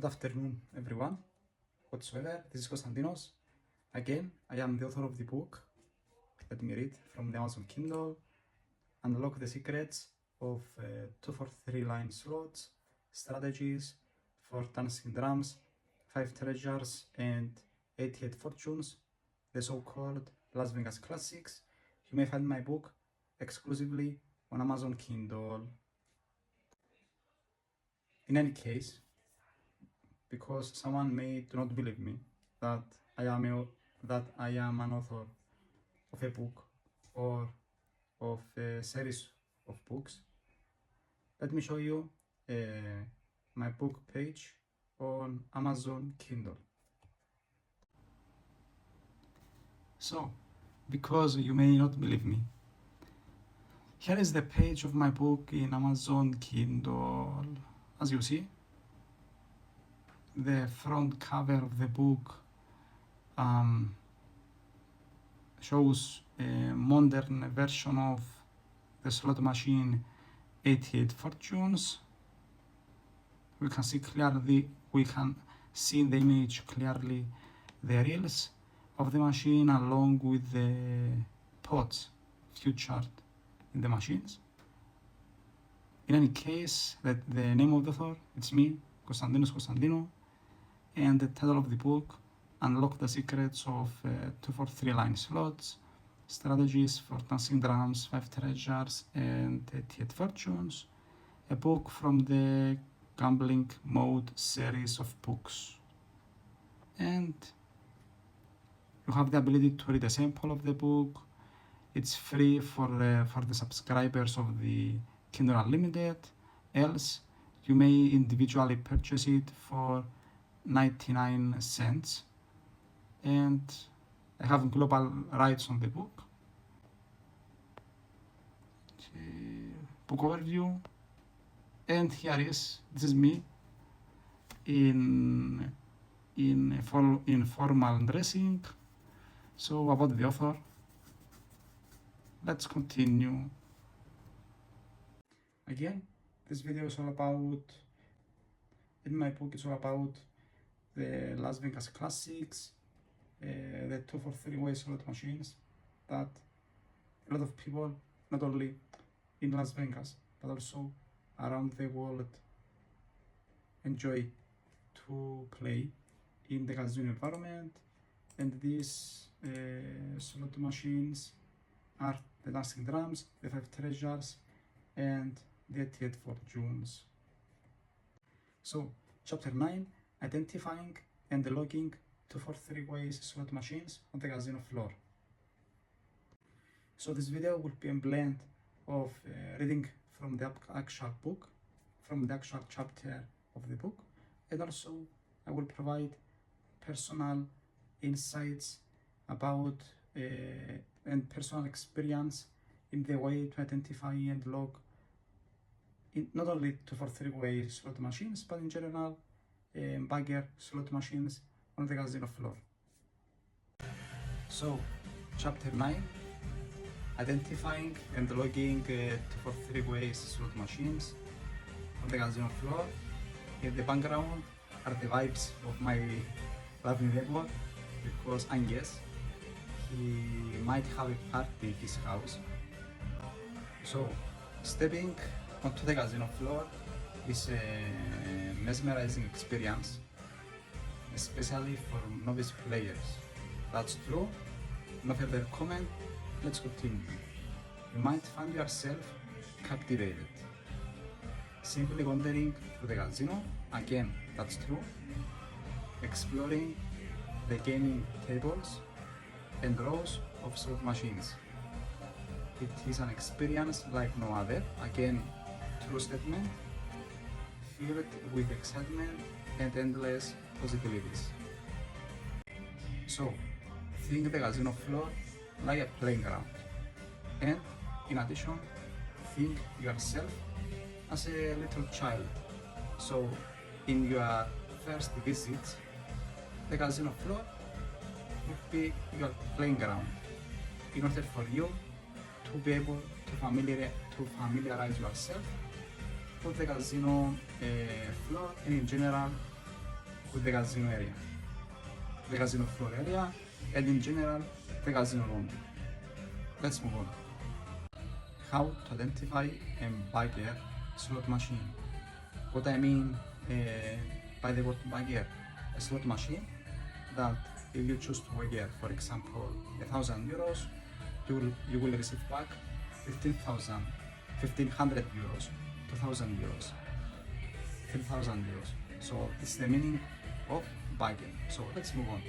Good afternoon, everyone. Whatsoever, this is Konstantinos. Again, I am the author of the book. Let me read from the Amazon Kindle. Unlock the secrets of 243 line slots, strategies for dancing drums, 5 treasures, and 88 fortunes, the so-called Las Vegas classics. You may find my book exclusively on Amazon Kindle. In any case, because someone may do not believe me that I am an author of a book or of a series of books, let me show you my book page on Amazon Kindle. So, because you may not believe me, here is the page of my book in Amazon Kindle. As you see, the front cover of the book shows a modern version of the slot machine 88 fortunes. We can see the image clearly, the reels of the machine along with the pots featured in the machines. In any case, the name of the author, it's me, Konstantinos Konstantino, and the title of the book, Unlock the Secrets of 243 line slots, strategies for dancing drums, 5 treasures, and 88 fortunes, a book from the Gambling Mode series of books. And you have the ability to read a sample of the book. It's free for the subscribers of the Kindle Unlimited. Else, you may individually purchase it for 99 cents. And I have global rights on the book. Book overview. And here this is me in formal dressing. So about the author, let's continue. Again, this video is all about, in my book it's all about the Las Vegas classics, the 243 way slot machines that a lot of people, not only in Las Vegas, but also around the world, enjoy to play in the casino environment. And these slot machines are the dancing drums, the 5 treasures, and the 88 fortunes. So, chapter 9, identifying and logging 243 ways slot machines on the casino floor. So this video will be a blend of reading from the actual book, from the actual chapter of the book, and also I will provide personal insights about and personal experience in the way to identify and log not only 243 way slot machines, but in general bagger slot machines on the casino floor. So, chapter 9, identifying and logging 243 way slot machines on the casino floor. In the background are the vibes of my lovely neighbor, because Angus, he might have a party in his house. So, stepping onto the casino floor is a mesmerizing experience, especially for novice players. That's true. No further comment. Let's continue. You might find yourself captivated, simply wandering through the casino. Again, that's true. Exploring the gaming tables and rows of slot machines. It is an experience like no other. Again, true statement, filled with excitement and endless possibilities. So, think the casino floor like a playground, and in addition, think yourself as a little child. So, in your first visit, the casino floor will be your playground in order for you to be able to familiarize yourself with the casino floor and in general with the casino area, the casino floor area, and in general, the casino room. Let's move on. How to identify a bagger slot machine. What I mean by the word bagger, a slot machine that if you choose to wager, for example, €1,000, you will receive back 1,500 euros, 2,000 euros, 3,000 euros. So it's the meaning of bagger. So let's move on.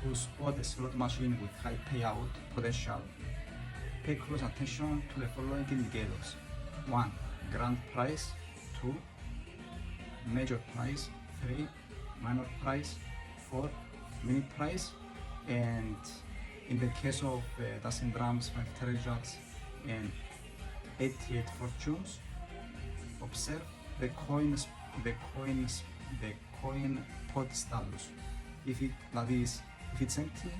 To spot a slot machine with high payout potential, pay close attention to the following indicators. 1. Grand prize. 2. Major prize. 3. Minor prize. 4. Mini prize. And in the case of Dancing Drums, 5 treasures and 88 fortunes, observe the coin pot status. If it's empty,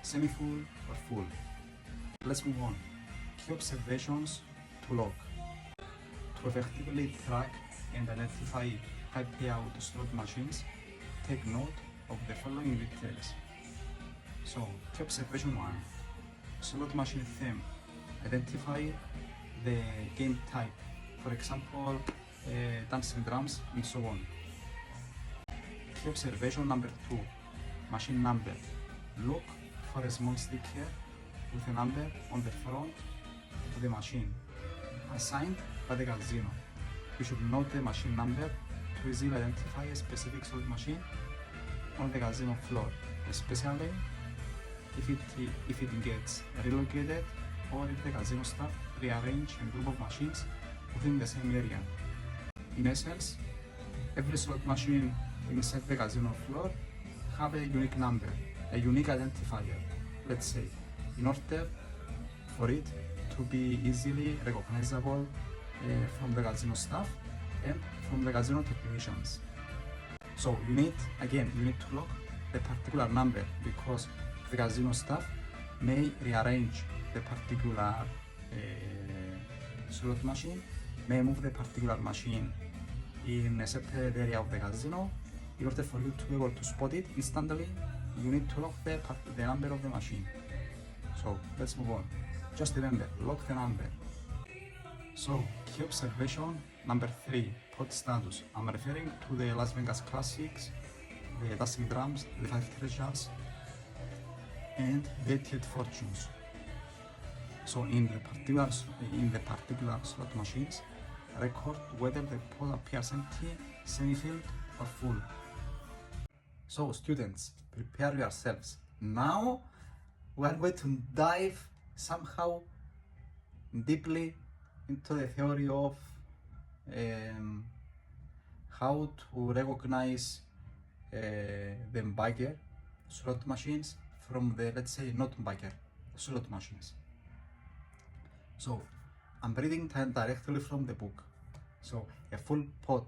semi-full or full. Let's move on. Key observations to log. To effectively track and identify high payout slot machines, take note of the following details. So, key observation 1. Slot machine theme. Identify the game type. For example, Dancing Drums and so on. Key observation number 2. Machine number. Look for a small sticker with a number on the front of the machine, assigned by the casino. You should note the machine number to easily identify a specific slot machine on the casino floor, especially if it gets relocated or if the casino staff rearrange a group of machines within the same area. In essence, every slot machine inside the casino floor have a unique number, a unique identifier, let's say, in order for it to be easily recognizable from the casino staff and from the casino technicians. So you need to lock the particular number because the casino staff may rearrange the particular slot machine, may move the particular machine in a separate area of the casino. In order for you to be able to spot it instantly, you need to lock the number of the machine. So let's move on. Just remember, lock the number. So key observation number 3, pot status. I'm referring to the Las Vegas Classics, the Dancing Drums, the 5 treasures, and the 88 fortunes. So in the particular slot machines, record whether the pot appears empty, semi-filled, or full. So students, prepare yourselves. Now we are going to dive somehow deeply into the theory of how to recognize the bagger slot machines from the, let's say, not bagger slot machines. So I'm reading directly from the book. So a full pot,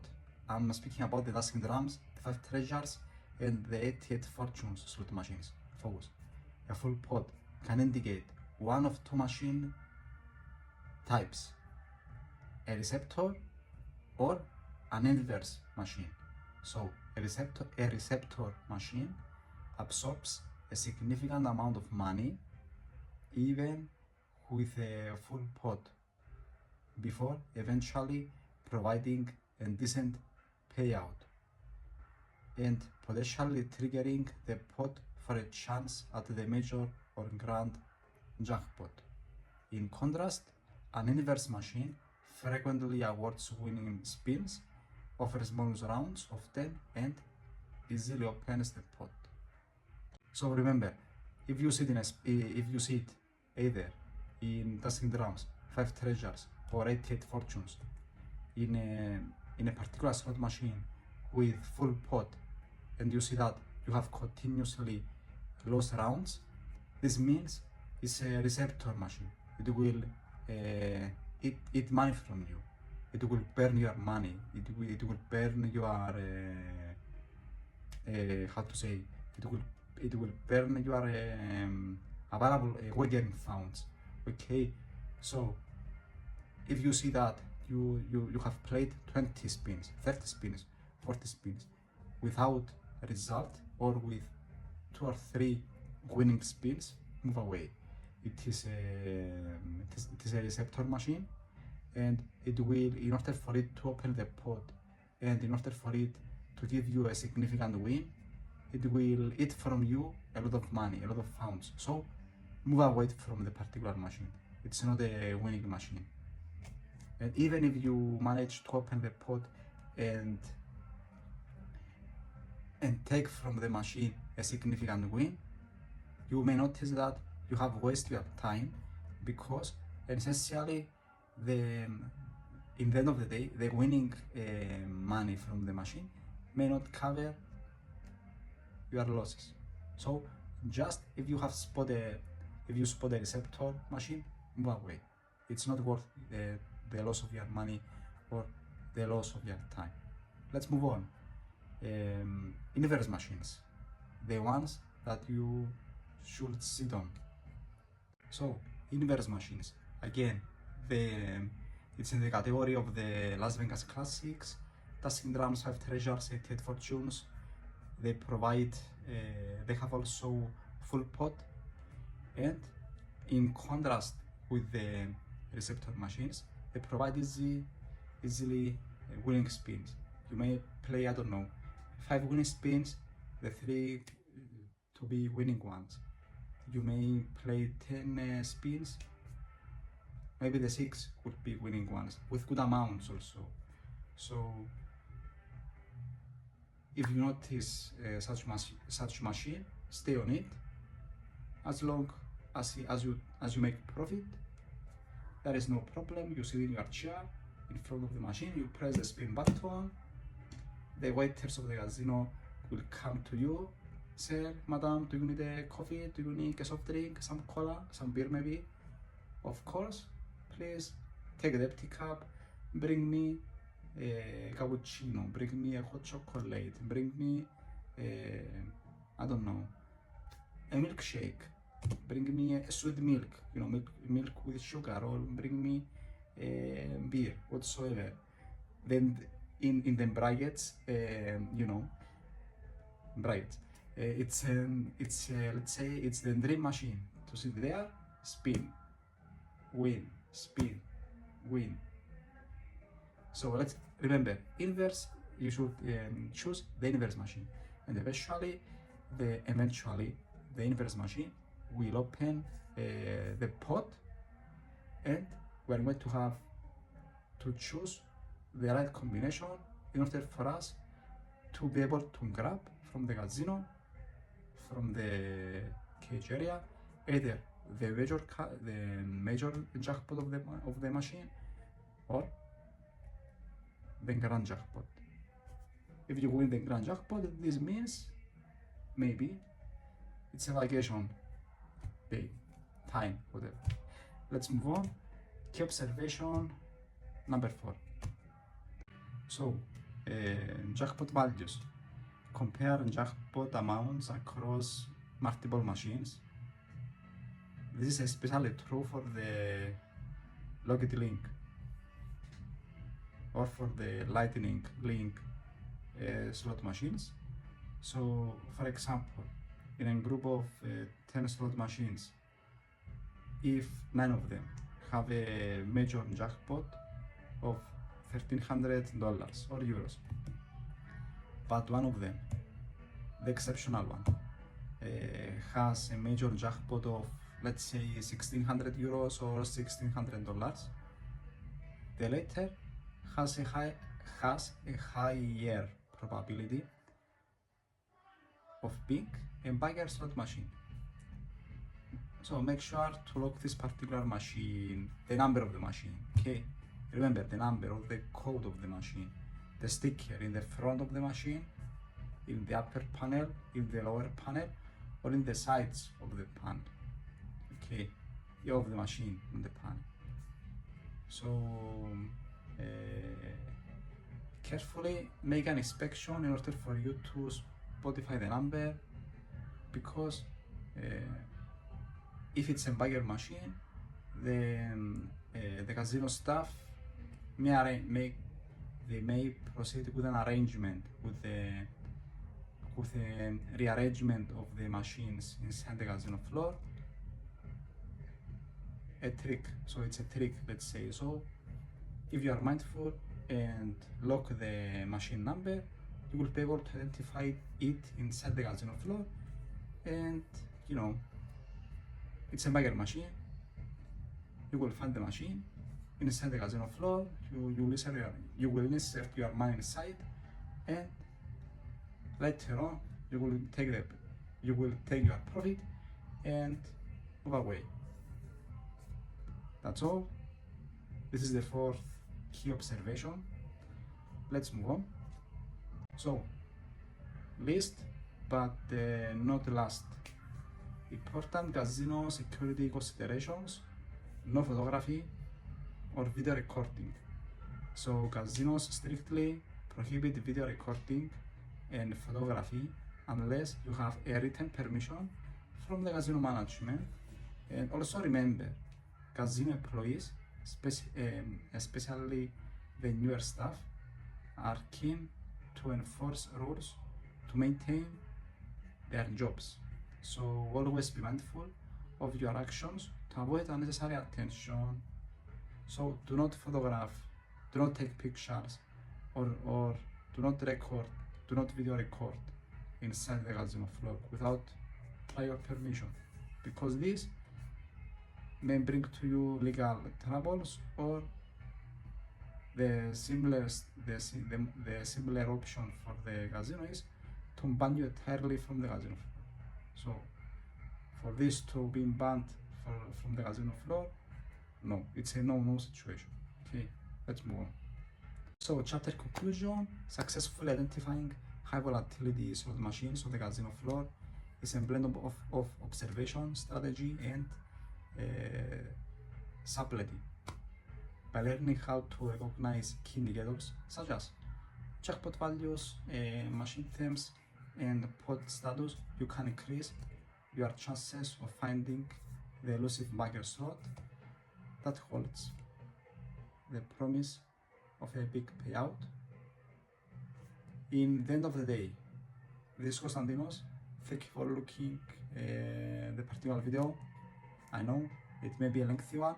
I'm speaking about the Dancing Drums, the 5 treasures, and the 88 fortunes slot machines. Focus. A full pot can indicate one of 2 machine types, a receptor or an inverse machine. So a receptor machine absorbs a significant amount of money even with a full pot before eventually providing a decent payout and potentially triggering the pot for a chance at the major or grand jackpot. In contrast, an inverse machine frequently awards winning spins, offers bonus rounds of 10, and easily opens the pot. So remember, if you see it either in Dancing Drums, 5 treasures, or 88 fortunes, in a particular slot machine with full pot, and you see that you have continuously lost rounds, this means it's a receptor machine. It will eat money from you. It will burn your money. It will burn your how to say? It will burn your available wagering funds. Okay, so if you see that you have played 20 spins, 30 spins, 40 spins, without result or with 2 or 3 winning spins, move away. It is a receptor machine, and it will, in order for it to open the pot and in order for it to give you a significant win, it will eat from you a lot of money, a lot of funds. So move away from the particular machine. It's not a winning machine. And even if you manage to open the pot and take from the machine a significant win, you may notice that you have wasted your time, because essentially in the end of the day, the winning money from the machine may not cover your losses. So just if you spot a receptor machine, move away. It's not worth the loss of your money or the loss of your time. Let's move on. Inverse machines, the ones that you should sit on. So inverse machines, again, it's in the category of the Las Vegas Classics, Tasking Drums, 5 Treasures, 88 Fortunes. They provide, they have also full pot, and in contrast with the receptor machines, they provide easily winning spins. You may play, I don't know, 5 winning spins, the 3 to be winning ones. You may play 10 spins, maybe the 6 would be winning ones, with good amounts also. So if you notice such machine, stay on it. As long as you make profit, there is no problem. You sit in your chair in front of the machine, you press the spin button, the waiters of the casino will come to you. Sir, madam, do you need a coffee? Do you need a soft drink, some cola, some beer maybe? Of course, please take the empty cup, bring me a cappuccino, bring me a hot chocolate, bring me I don't know, a milkshake, bring me a sweet milk, you know, milk with sugar, or bring me beer, whatsoever. Then in the brackets, you know, brackets. It's let's say it's the dream machine to sit there, spin, win, spin, win. So let's remember, inverse, you should choose the inverse machine, and eventually the inverse machine will open the pot, and we're going to have to choose the right combination in order for us to be able to grab from the casino, from the cage area, either the major jackpot of the machine or the grand jackpot. If you win the grand jackpot, this means maybe it's a vacation day, time, whatever. Let's move on. Key observation number 4. So, jackpot values. Compare jackpot amounts across multiple machines. This is especially true for the Locked Link or for the Lightning Link slot machines. So, for example, in a group of 10 slot machines, if 9 of them have a major jackpot of $1,300 or euros, but one of them, the exceptional one, has a major jackpot of, let's say, 1,600 euros or $1,600, the latter has a higher probability of being a bigger slot machine. So make sure to lock this particular machine, the number of the machine, okay? Remember the number or the code of the machine, the sticker in the front of the machine, in the upper panel, in the lower panel, or in the sides of the panel, okay, of the machine on the panel. So carefully make an inspection in order for you to spotify the number, because if it's a bigger machine, the casino staff may proceed with an arrangement with the with a rearrangement of the machines inside the casino floor. A trick, so it's a trick, let's say. So if you are mindful and lock the machine number, you will be able to identify it inside the casino floor. And you know, it's a bigger machine. You will find the machine inside the casino floor. You will insert your money inside, and later on you will take your profit and move away. That's all. This is the fourth key observation. Let's move on. So, last but not last, important casino security considerations: no photography or video recording. So casinos strictly prohibit video recording and photography unless you have a written permission from the casino management. And also remember, casino employees, especially the newer staff, are keen to enforce rules to maintain their jobs. So always be mindful of your actions to avoid unnecessary attention. So do not photograph, do not take pictures, or do not video record inside the casino floor without prior permission, because this may bring to you legal troubles, or the simpler option for the casino is to ban you entirely from the casino floor. So for this to be banned from the casino floor, no, it's a no situation. Okay, let's move on. So chapter conclusion: successfully identifying high volatility slot machines on the casino floor is a blend of observation, strategy, and subtlety. By learning how to recognize key indicators such as jackpot values, machine themes, and pot status, you can increase your chances of finding the elusive bagger slot that holds the promise of a big payout. In the end of the day, this is Konstantinos. Thank you for looking the particular video. I know it may be a lengthy one,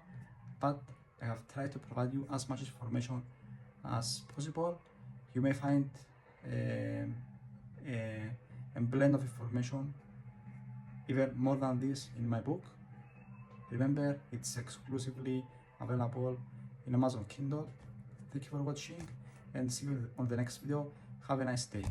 but I have tried to provide you as much information as possible. You may find a blend of information, even more than this, in my book. Remember, it's exclusively available in Amazon Kindle. Thank you for watching, and see you on the next video. Have a nice day.